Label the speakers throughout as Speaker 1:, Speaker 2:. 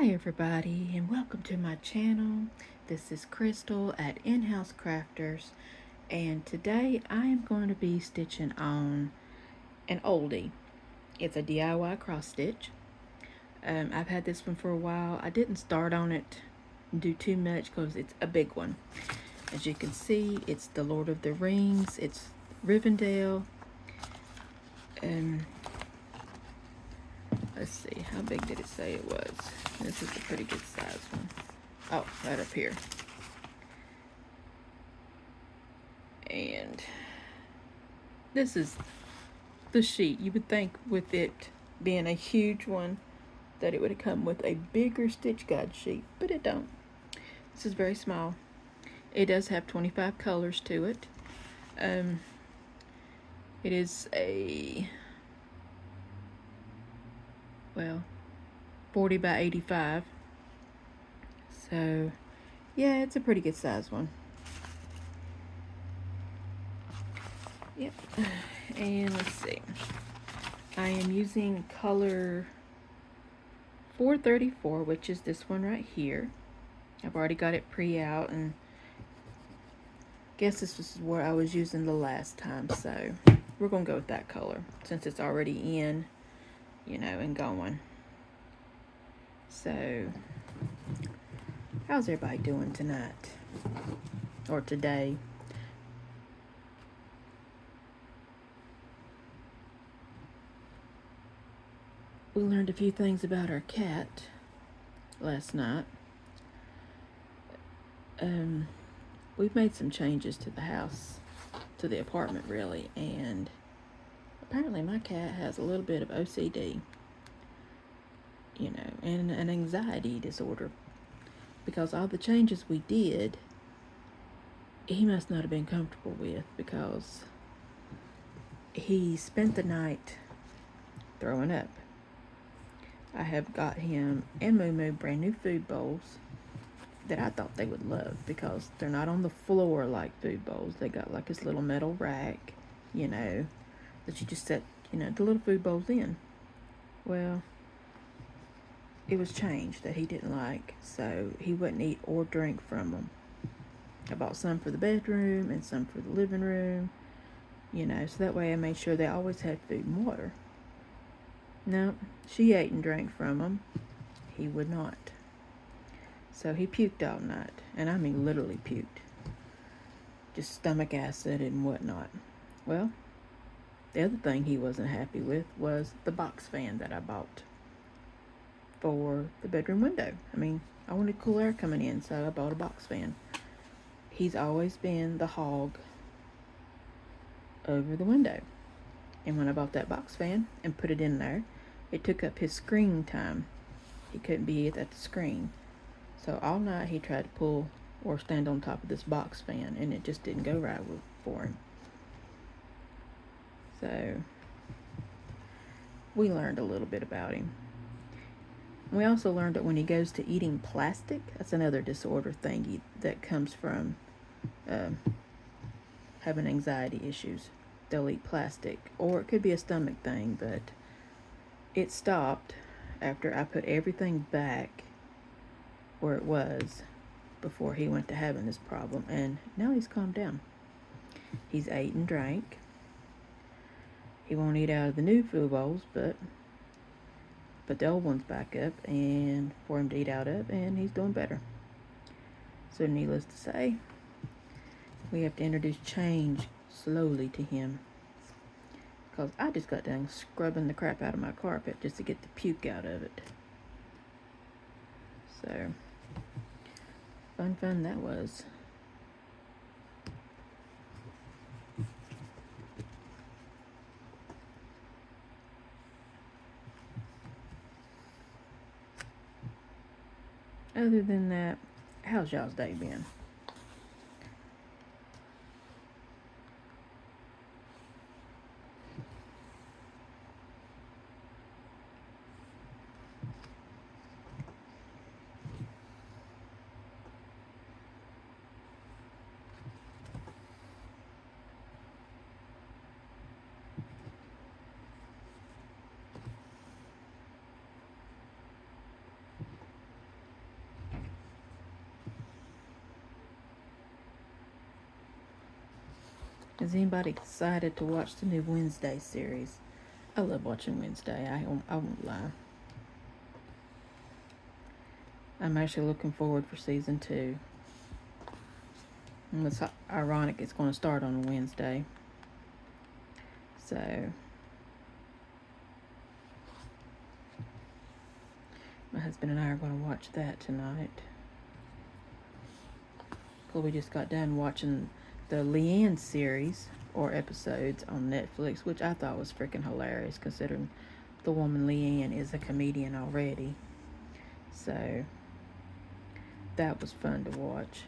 Speaker 1: Hi everybody and welcome to my channel. This is Crystal at In-House Crafters, and today I am going to be stitching on an oldie. It's a DIY cross stitch. I've had this one for a while. I didn't start on it and do too much because it's a big one. As you can see, it's the Lord of the Rings. It's Riverdale. Let's see, how big did it say it was? This is a pretty good size one. Oh, right up here. And this is the sheet. You would think with it being a huge one that it would have come with a bigger stitch guide sheet, but it don't. This is very small. It does have 25 colors to it. It is a, well, 40 by 85. So yeah, it's a pretty good size one. Yep. And let's see, I am using color 434, which is this one right here. I've already got it pre-out, and guess this is where I was using the last time, so we're gonna go with that color since it's already in, you know, and going. So how's everybody doing tonight or today? We learned a few things about our cat last night. We've made some changes to the house, to the apartment really, and apparently my cat has a little bit of OCD, you know, and an anxiety disorder, because all the changes we did, he must not have been comfortable with, because he spent the night throwing up. I have got him and Moo Moo brand new food bowls that I thought they would love, because they're not on the floor like food bowls. They got like this little metal rack, you know, that you just set, you know, the little food bowls in. Well, it was changed that he didn't like, so he wouldn't eat or drink from them. I bought some for the bedroom and some for the living room, you know, so that way I made sure they always had food and water. No, she ate and drank from them. He would not. So he puked all night, and I mean literally puked. Just stomach acid and whatnot. Well, the other thing he wasn't happy with was the box fan that I bought for the bedroom window. I mean, I wanted cool air coming in, so I bought a box fan. He's always been the hog over the window. And when I bought that box fan and put it in there, it took up his screen time. He couldn't be at the screen. So all night he tried to pull or stand on top of this box fan, and it just didn't go right for him. So we learned a little bit about him. We also learned that when he goes to eating plastic, that's another disorder thing that comes from having anxiety issues. They'll eat plastic, or it could be a stomach thing, but it stopped after I put everything back where it was before he went to having this problem, and now he's calmed down. He's ate and drank. He won't eat out of the new food bowls, but put the old ones back up and for him to eat out of, and he's doing better. So needless to say, we have to introduce change slowly to him, because I just got done scrubbing the crap out of my carpet just to get the puke out of it. So fun that was. Other than that, how's y'all's day been? Has anybody excited to watch the new Wednesday series? I love watching Wednesday. I won't lie. I'm actually looking forward for season 2. And it's ironic it's going to start on a Wednesday. So my husband and I are going to watch that tonight. Because we just got done watching the Leanne series or episodes on Netflix, which I thought was freaking hilarious considering the woman Leanne is a comedian already. So that was fun to watch.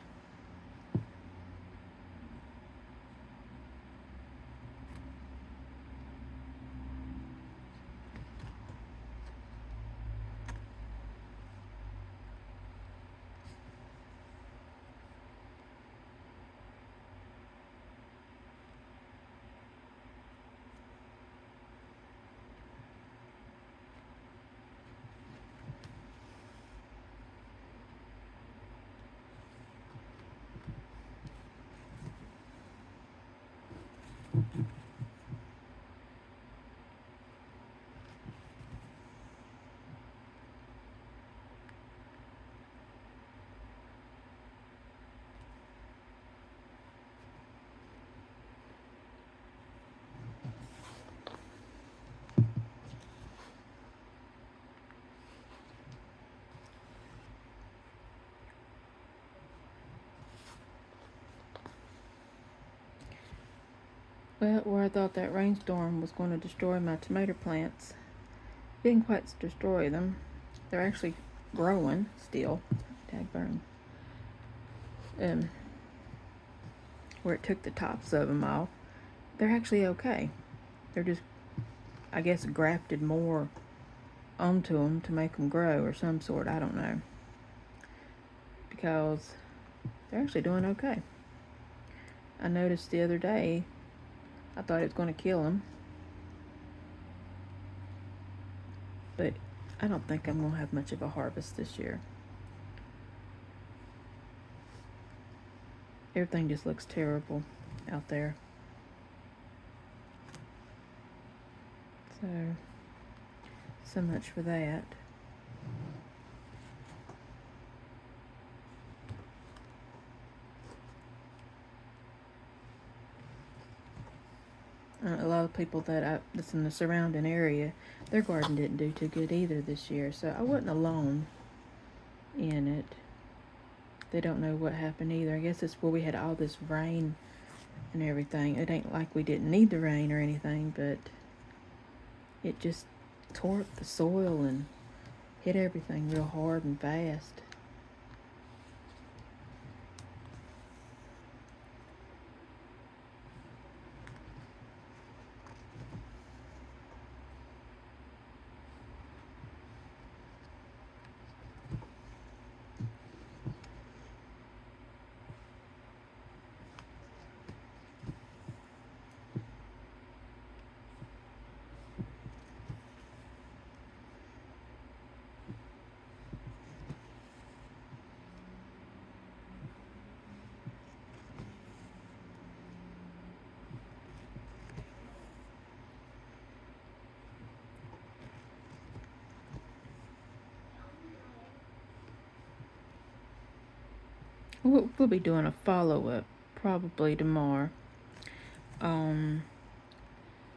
Speaker 1: Well, where I thought that rainstorm was going to destroy my tomato plants, didn't quite destroy them. They're actually growing still. Tag burn. Where it took the tops of them off, they're actually okay. They're just, I guess, grafted more onto them to make them grow or some sort. I don't know. Because they're actually doing okay. I noticed the other day, I thought it was going to kill them. But I don't think I'm going to have much of a harvest this year. Everything just looks terrible out there. So much for that. A lot of people that's in the surrounding area, their garden didn't do too good either this year. So I wasn't alone in it. They don't know what happened either. I guess it's where we had all this rain and everything. It ain't like we didn't need the rain or anything, but it just tore up the soil and hit everything real hard and fast. We'll be doing a follow-up probably tomorrow on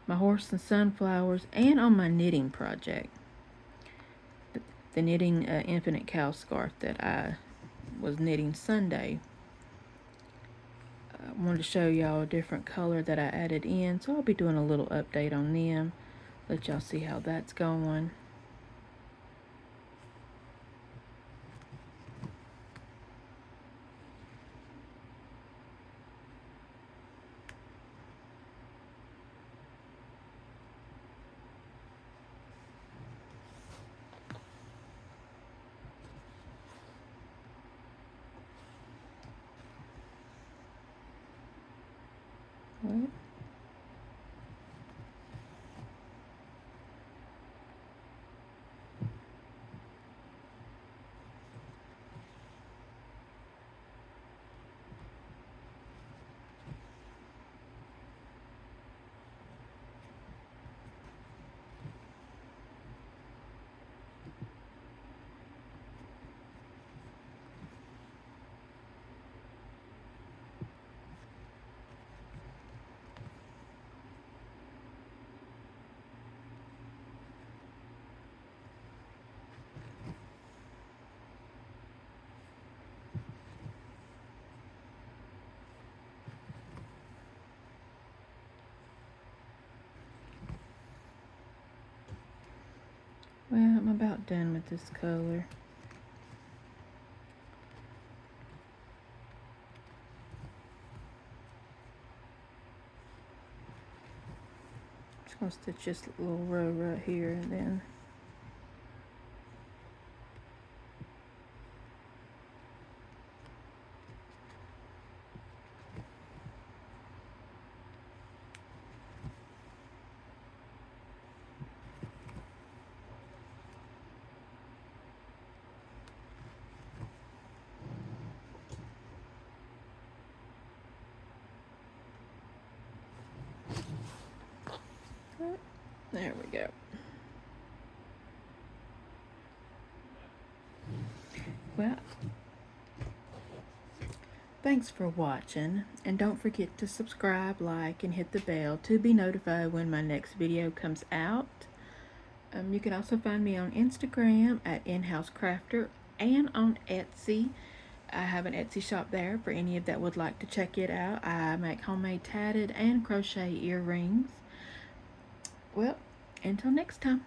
Speaker 1: my horse and sunflowers and on my knitting project. The knitting infinite cow scarf that I was knitting Sunday. I wanted to show y'all a different color that I added in, so I'll be doing a little update on them. Let y'all see how that's going. What? Well, I'm about done with this color. Just gonna stitch this little row right here and then there we go. Well, thanks for watching, and don't forget to subscribe, like, and hit the bell to be notified when my next video comes out. You can also find me on Instagram at In-House Crafter and on Etsy. I have an Etsy shop there for any of that would like to check it out. I make homemade tatted and crochet earrings. Well, until next time.